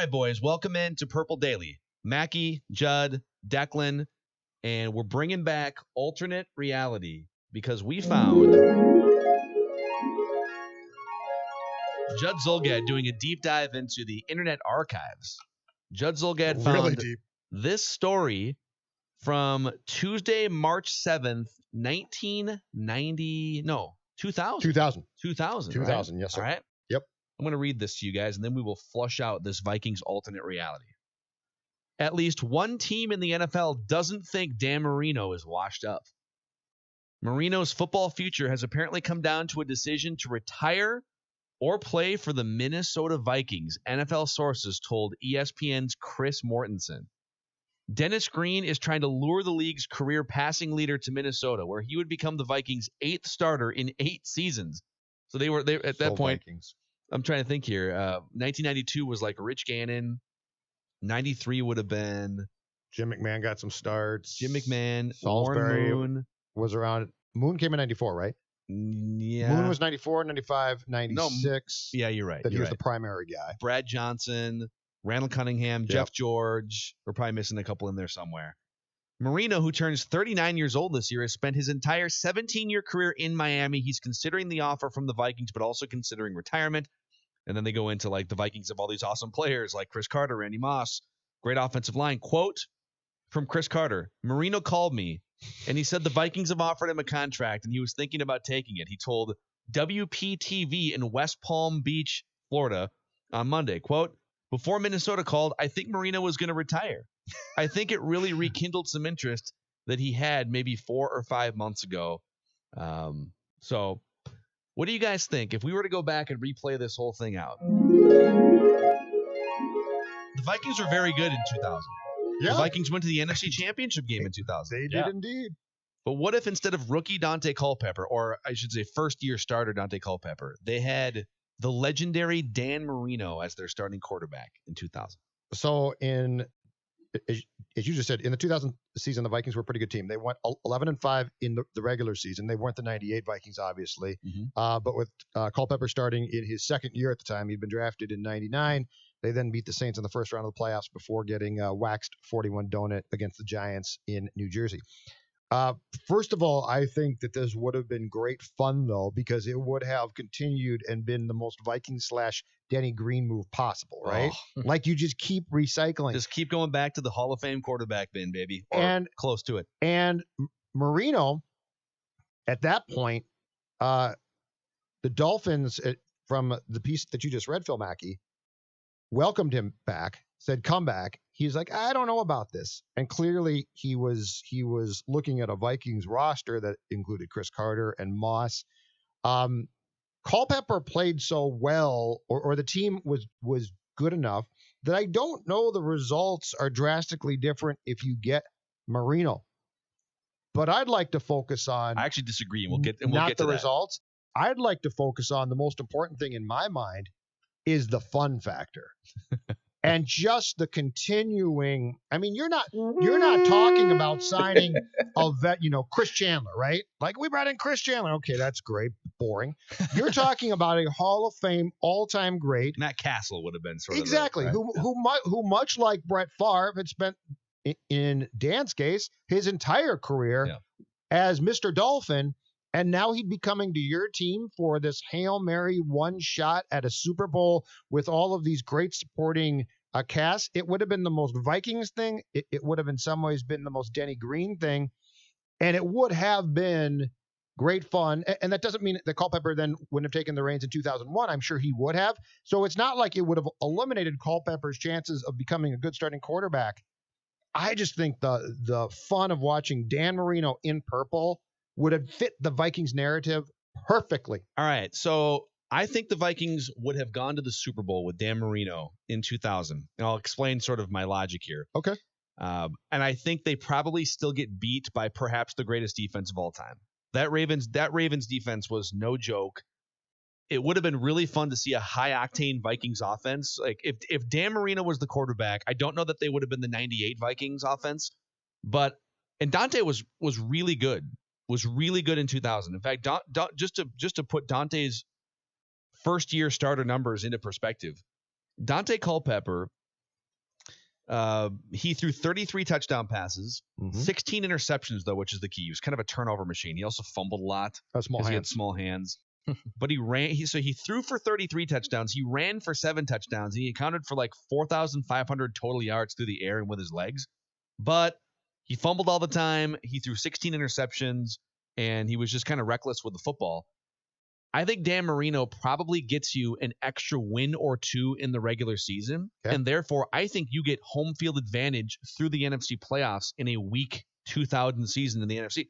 right, boys, welcome into Purple Daily. Mackey, Judd, Declan, and we're bringing back alternate reality because we found Judd Zulgad doing a deep dive into the Internet archives. Judd Zulgad found this story from Tuesday, March 7th, 1990. No, 2000. 2000, right? Yes, sir. All right. Yep. I'm going to read this to you guys, and then we will flush out this Vikings alternate reality. At least one team in the NFL doesn't think Dan Marino is washed up. Marino's football future has apparently come down to a decision to retire or play for the Minnesota Vikings, NFL sources told ESPN's Chris Mortensen. Dennis Green is trying to lure the league's career passing leader to Minnesota, where he would become the Vikings' 8th starter in 8 seasons. So they at that point. Vikings. I'm trying to think here. 1992 was like Rich Gannon. 93 would have been Jim McMahon got some starts. Jim McMahon, Salisbury Warren Moon was around. Moon came in 94, right? Yeah. Moon was 94, 95, 96. No, yeah, you're right. He was the primary guy. Brad Johnson, Randall Cunningham, Jeff George. We're probably missing a couple in there somewhere. Marino, who turns 39 years old this year, has spent his entire 17-year career in Miami. He's considering the offer from the Vikings, but also considering retirement. And then they go into like the Vikings have all these awesome players like Chris Carter, Randy Moss, great offensive line. Quote from Chris Carter, Marino called me and he said the Vikings have offered him a contract and he was thinking about taking it. He told WPTV in West Palm Beach, Florida on Monday, quote, before Minnesota called, I think Marino was going to retire. I think it really rekindled some interest that he had maybe 4 or 5 months ago. So what do you guys think if we were to go back and replay this whole thing out? The Vikings were very good in 2000. Yeah. The Vikings went to the NFC Championship game in 2000. They did indeed. But what if instead of rookie Dante Culpepper, or I should say first-year starter Dante Culpepper, they had the legendary Dan Marino as their starting quarterback in 2000? So as you just said, in the 2000 season, the Vikings were a pretty good team. They went 11-5 in the regular season. They weren't the 98 Vikings, obviously. Mm-hmm. But with Culpepper starting in his second year at the time, he'd been drafted in 99. They then beat the Saints in the first round of the playoffs before getting waxed 41 donut against the Giants in New Jersey. First of all, I think that this would have been great fun, though, because it would have continued and been the most Viking/Denny Green move possible, right? Oh. Like you just keep recycling. Just keep going back to the Hall of Fame quarterback bin, baby, or close to it. And Marino, at that point, the Dolphins, from the piece that you just read, Phil Mackey, welcomed him back, said, come back. He's like, I don't know about this. And clearly he was looking at a Vikings roster that included Chris Carter and Moss. Culpepper played so well, or the team was good enough that I don't know the results are drastically different if you get Marino. But I'd like to focus on. I actually disagree, and we'll get to the results. I'd like to focus on the most important thing in my mind is the fun factor. And just the continuing, I mean, you're not talking about signing a vet, Chris Chandler, right? Like we brought in Chris Chandler. Okay, that's great. Boring. You're talking about a Hall of Fame all-time great. Matt Castle would have been sort of exactly right? who much like Brett Favre had spent in Dan's case his entire career as Mr. Dolphin. And now he'd be coming to your team for this Hail Mary one shot at a Super Bowl with all of these great supporting casts. It would have been the most Vikings thing. It would have in some ways been the most Denny Green thing. And it would have been great fun. And that doesn't mean that Culpepper then wouldn't have taken the reins in 2001. I'm sure he would have. So it's not like it would have eliminated Culpepper's chances of becoming a good starting quarterback. I just think the fun of watching Dan Marino in purple would have fit the Vikings narrative perfectly. All right. So I think the Vikings would have gone to the Super Bowl with Dan Marino in 2000. And I'll explain sort of my logic here. Okay. And I think they probably still get beat by perhaps the greatest defense of all time. That Ravens defense was no joke. It would have been really fun to see a high-octane Vikings offense. Like if Dan Marino was the quarterback, I don't know that they would have been the 98 Vikings offense. And Dante was really good. Was really good in 2000. In fact, just to put Dante's first-year starter numbers into perspective, Dante Culpepper He threw 33 touchdown passes, 16 interceptions, though, which is the key. He was kind of a turnover machine. He also fumbled a lot because he had small hands. But he threw for 33 touchdowns. He ran for 7 touchdowns. He accounted for like 4,500 total yards through the air and with his legs. But he fumbled all the time. He threw 16 interceptions, and he was just kind of reckless with the football. I think Dan Marino probably gets you an extra win or 2 in the regular season. Okay. And therefore, I think you get home field advantage through the NFC playoffs in a weak 2000 season in the NFC.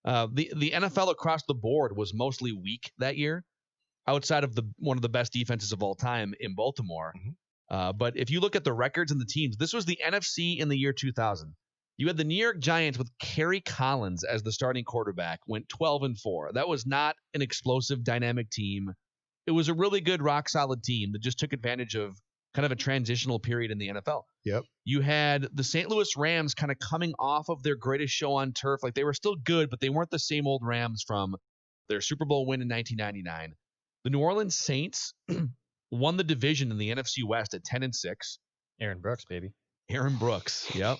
The NFL across the board was mostly weak that year, outside of one of the best defenses of all time in Baltimore. But if you look at the records and the teams, this was the NFC in the year 2000. You had the New York Giants with Kerry Collins as the starting quarterback, went 12-4. That was not an explosive, dynamic team. It was a really good, rock-solid team that just took advantage of kind of a transitional period in the NFL. Yep. You had the St. Louis Rams kind of coming off of their greatest show on turf. Like, they were still good, but they weren't the same old Rams from their Super Bowl win in 1999. The New Orleans Saints won the division in the NFC West at 10-6. Aaron Brooks, baby. Aaron Brooks, yep.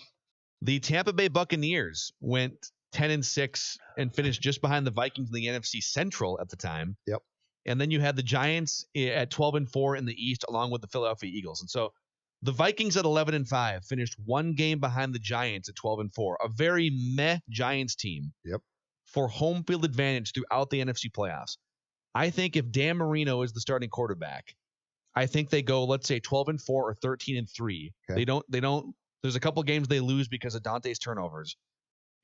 The Tampa Bay Buccaneers went 10-6 and finished just behind the Vikings in the NFC Central at the time. Yep. And then you had the Giants at 12-4 in the East, along with the Philadelphia Eagles. And so the Vikings at 11-5 finished one game behind the Giants at 12-4. A very meh Giants team. Yep. For home field advantage throughout the NFC playoffs. I think if Dan Marino is the starting quarterback, I think they go, let's say 12-4 or 13-3. Okay. They don't. There's a couple games they lose because of Dante's turnovers,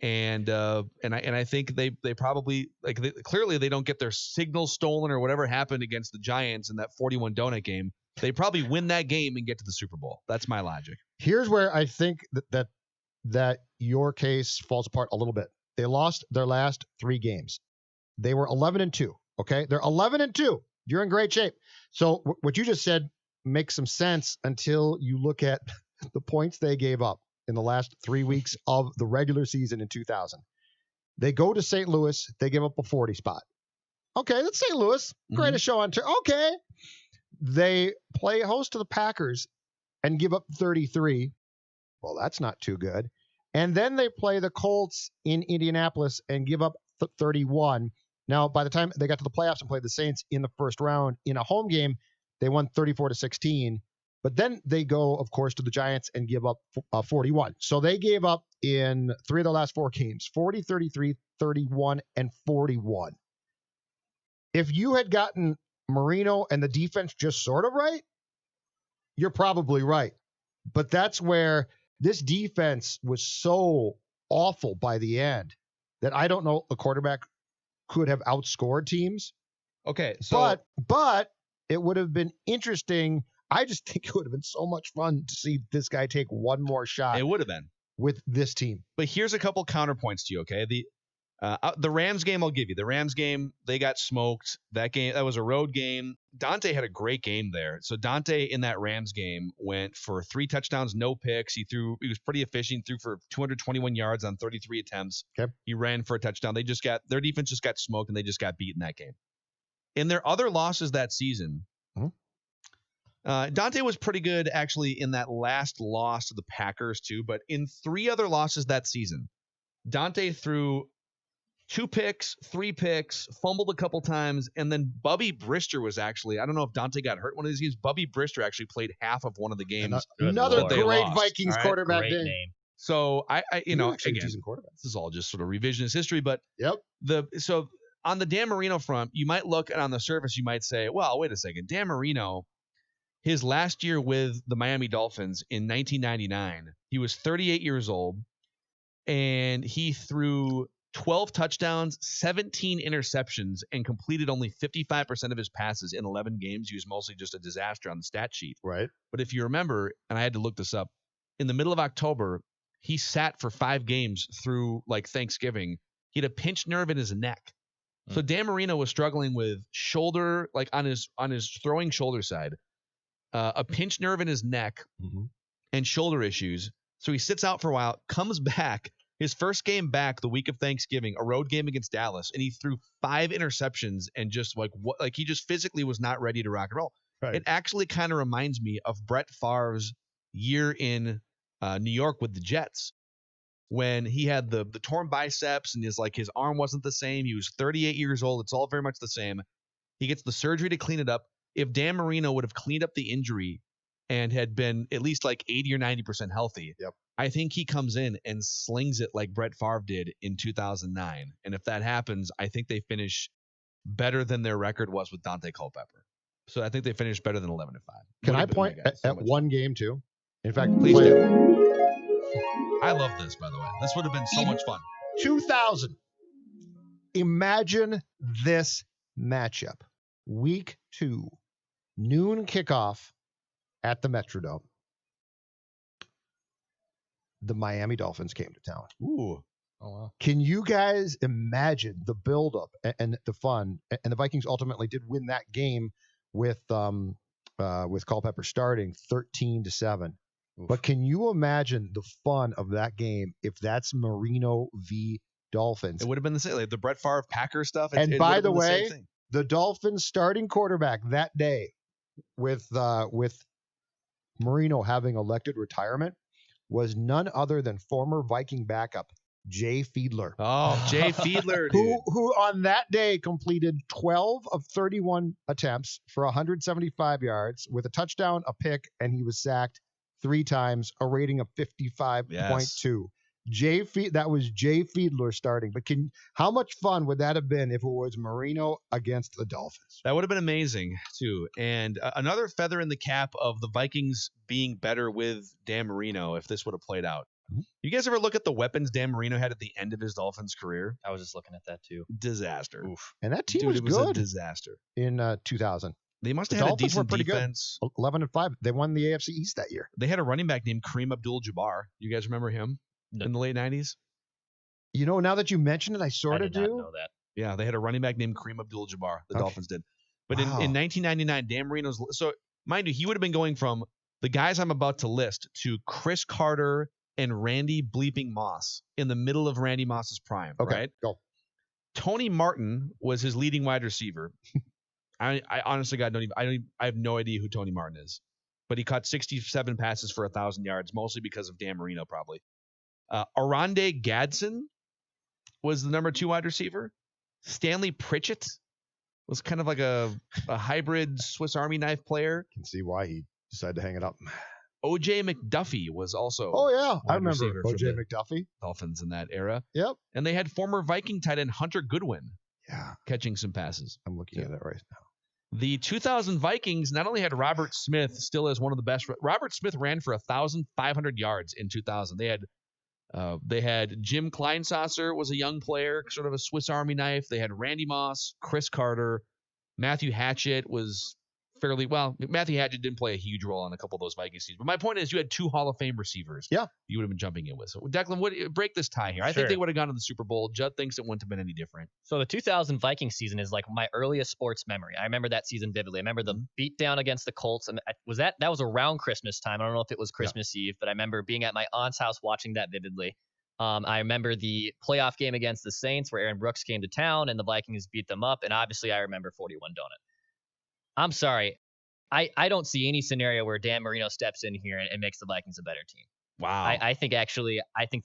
and I think they probably clearly they don't get their signal stolen or whatever happened against the Giants in that 41 donut game. They probably win that game and get to the Super Bowl. That's my logic. Here's where I think that your case falls apart a little bit. They lost their last 3 games. They were 11-2. Okay, they're 11-2. You're in great shape. So what you just said makes some sense until you look at the points they gave up in the last 3 weeks of the regular season in 2000. They go to St. Louis. They give up a 40 spot. Okay, that's St. Louis. Greatest show on turf. Okay. They play host to the Packers and give up 33. Well, that's not too good. And then they play the Colts in Indianapolis and give up 31. Now, by the time they got to the playoffs and played the Saints in the first round in a home game, they won 34-16. But then they go, of course, to the Giants and give up 41. So they gave up in 3 of their last 4 games, 40, 33, 31, and 41. If you had gotten Marino and the defense just sort of right, you're probably right. But that's where this defense was so awful by the end that I don't know a quarterback could have outscored teams. Okay, so but it would have been interesting. I just think it would have been so much fun to see this guy take one more shot. It would have been with this team. But here's a couple counterpoints to you. Okay, the Rams game I'll give you. The Rams game, they got smoked. That was a road game. Dante had a great game there. So Dante in that Rams game went for 3 touchdowns, no picks. He was pretty efficient. Threw for 221 yards on 33 attempts. Okay. He ran for a touchdown. Their defense just got smoked and they just got beat in that game. In their other losses that season, Dante was pretty good actually in that last loss to the Packers too. But in 3 other losses that season, Dante threw 2 picks, 3 picks, fumbled a couple times, and then Bubby Brister was actually, I don't know if Dante got hurt one of these games. Bubby Brister actually played half of one of the games. Another great lost. Vikings quarterback great name. So I again, decent quarterback. This is all just sort of revisionist history, but yep. So on the Dan Marino front, you might look and on the surface you might say, well, wait a second, Dan Marino, his last year with the Miami Dolphins in 1999, he was 38 years old, and he threw 12 touchdowns, 17 interceptions, and completed only 55% of his passes in 11 games. He was mostly just a disaster on the stat sheet. Right. But if you remember, and I had to look this up, in the middle of October, he sat for 5 games through like Thanksgiving. He had a pinched nerve in his neck. So Dan Marino was struggling with shoulder, like on his throwing shoulder side, a pinched nerve in his neck and shoulder issues. So he sits out for a while, comes back. His first game back the week of Thanksgiving, a road game against Dallas, and he threw 5 interceptions and just he just physically was not ready to rock and roll. Right. It actually kind of reminds me of Brett Favre's year in New York with the Jets when he had the torn biceps and his arm wasn't the same. He was 38 years old. It's all very much the same. He gets the surgery to clean it up. If Dan Marino would have cleaned up the injury and had been at least 80 or 90% healthy, I think he comes in and slings it like Brett Favre did in 2009. And if that happens, I think they finish better than their record was with Dante Culpepper. So I think they finished better than 11-5. Can I point at one game too? In fact, please do. I love this, by the way. This would have been so much fun. 2000. Imagine this matchup. Week 2, noon kickoff at the Metrodome. The Miami Dolphins came to town. Ooh. Oh, wow. Can you guys imagine the buildup and the fun? And the Vikings ultimately did win that game with Culpepper starting 13-7. Oof. But can you imagine the fun of that game if that's Marino v. Dolphins? It would have been the same, the Brett Favre Packer stuff. And by the way, the Dolphins starting quarterback that day with Marino having elected retirement was none other than former Viking backup Jay Fiedler. Oh, Jay Fiedler, dude. Who on that day completed 12 of 31 attempts for 175 yards with a touchdown, a pick, and he was sacked 3 times, a rating of 55.2. Yes. That was Jay Fiedler starting. But how much fun would that have been if it was Marino against the Dolphins? That would have been amazing, too. And another feather in the cap of the Vikings being better with Dan Marino if this would have played out. Mm-hmm. You guys ever look at the weapons Dan Marino had at the end of his Dolphins career? I was just looking at that, too. Disaster. Oof. And that team was good. It was a disaster. In 2000. They must have had a decent defense. 11-5. They won the AFC East that year. They had a running back named Kareem Abdul-Jabbar. You guys remember him? No. In the late 90s? You know, now that you mention it, I sort of do. I did not know that. Yeah, they had a running back named Kareem Abdul-Jabbar. The Dolphins did. But in 1999, Dan Marino's... So, mind you, he would have been going from the guys I'm about to list to Chris Carter and Randy bleeping Moss in the middle of Randy Moss's prime, right? Go. Tony Martin was his leading wide receiver. I honestly, God, I have no idea who Tony Martin is. But he caught 67 passes for 1,000 yards, mostly because of Dan Marino, probably. Arande Gadsden was the number 2 wide receiver. Stanley Pritchett was kind of like a hybrid Swiss Army knife player. Can see why he decided to hang it up. O.J. McDuffie was also. Oh, yeah. I remember O.J. McDuffie. Dolphins in that era. Yep. And they had former Viking tight end Hunter Goodwin. Yeah. Catching some passes. I'm looking at it right now. The 2000 Vikings not only had Robert Smith still as one of the best. Robert Smith ran for 1,500 yards in 2000. They had Jim Kleinsasser was a young player, sort of a Swiss Army knife. They had Randy Moss, Chris Carter, Matthew Hatchett was fairly well. Matthew Hatchett didn't play a huge role on a couple of those Vikings teams. But my point is, you had 2 Hall of Fame receivers. Yeah, you would have been jumping in with. So Declan, break this tie here. I think they would have gone to the Super Bowl. Judd thinks it wouldn't have been any different. So the 2000 Vikings season is like my earliest sports memory. I remember that season vividly. I remember the beatdown against the Colts, and that was around Christmas time. I don't know if it was Christmas Eve, but I remember being at my aunt's house watching that vividly. I remember the playoff game against the Saints where Aaron Brooks came to town and the Vikings beat them up, and obviously I remember 41 Donut. I'm sorry. I don't see any scenario where Dan Marino steps in here and makes the Vikings a better team. Wow. I think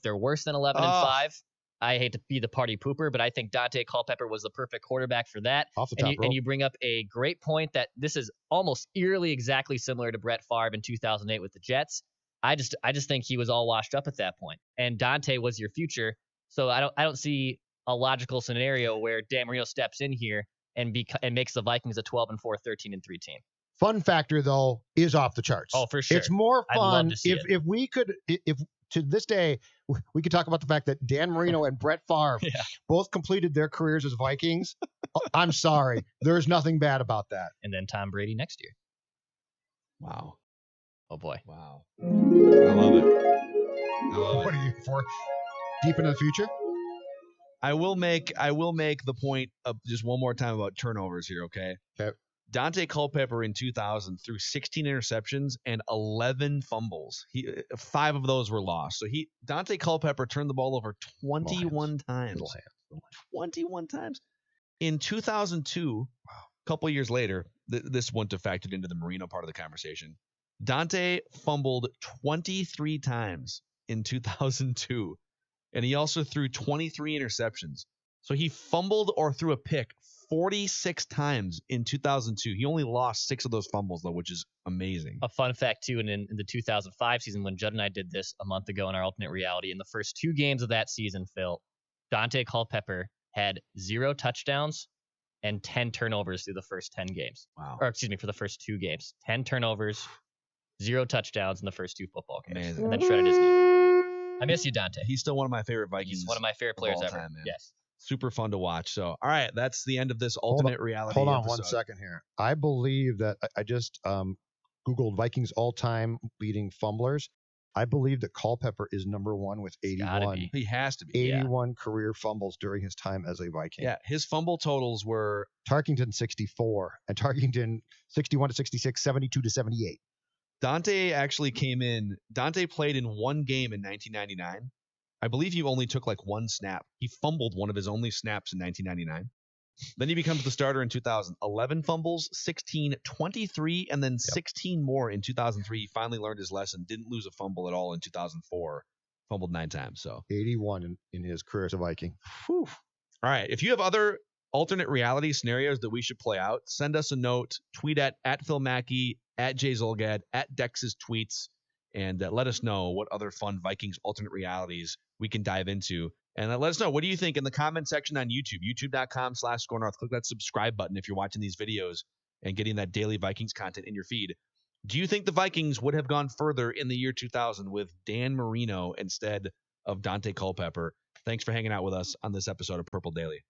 they're worse than 11-5. I hate to be the party pooper, but I think Dante Culpepper was the perfect quarterback for that. Off the top rope. And you bring up a great point that this is almost eerily exactly similar to Brett Favre in 2008 with the Jets. I just think he was all washed up at that point, and Dante was your future. So I don't see a logical scenario where Dan Marino steps in here and makes the Vikings a 12-4, 13-3 team. Fun factor, though, is off the charts. Oh, for sure. It's more fun if we could, if to this day, we could talk about the fact that Dan Marino and Brett Favre both completed their careers as Vikings. I'm sorry. There's nothing bad about that. And then Tom Brady next year. Wow. Oh, boy. Wow. I love it. What are you for? Deep into the future? I will make the point of just one more time about turnovers here, okay? Okay. Dante Culpepper in 2000 threw 16 interceptions and 11 fumbles. 5 of those were lost. So Dante Culpepper turned the ball over 21 times. 21 times. In 2002, a couple years later, this wouldn't have factored into the Marino part of the conversation. Dante fumbled 23 times in 2002, and he also threw 23 interceptions. So he fumbled or threw a pick 46 times in 2002. He only lost 6 of those fumbles, though, which is amazing. A fun fact, too, in the 2005 season, when Judd and I did this a month ago in our alternate reality, in the first 2 games of that season, Phil, Dante Culpepper had 0 touchdowns and 10 turnovers through the first 10 games. Wow. Or, excuse me, for the first 2 games. 10 turnovers, 0 touchdowns in the first 2 football games. Amazing. And then shredded his knee. I miss you, Dante. He's still one of my favorite Vikings. He's one of my favorite players ever. Time, man. Yes. Super fun to watch. So, all right, that's the end of this alternate reality. Hold on episode. 1 second here. I believe that I just Googled Vikings all-time leading fumblers. I believe that Culpepper is number 1 with 81. He has to be. 81 career fumbles during his time as a Viking. Yeah, his fumble totals were Tarkington 64 and Tarkington 61 to 66, 72 to 78. Dante actually came in. Dante played in 1 game in 1999. I believe he only took like 1 snap. He fumbled one of his only snaps in 1999. Then he becomes the starter in 2000. 11 fumbles, 16, 23, and then 16 more in 2003. He finally learned his lesson. Didn't lose a fumble at all in 2004. Fumbled 9 times. So 81 in his career as a Viking. Whew. All right. If you have other alternate reality scenarios that we should play out, send us a note. Tweet at Phil Mackey, at Jay Zolgad, at Dex's tweets, and let us know what other fun Vikings alternate realities we can dive into. And let us know, what do you think in the comment section on YouTube, youtube.com/ScoreNorth. Click that subscribe button if you're watching these videos and getting that daily Vikings content in your feed. Do you think the Vikings would have gone further in the year 2000 with Dan Marino instead of Dante Culpepper? Thanks for hanging out with us on this episode of Purple Daily.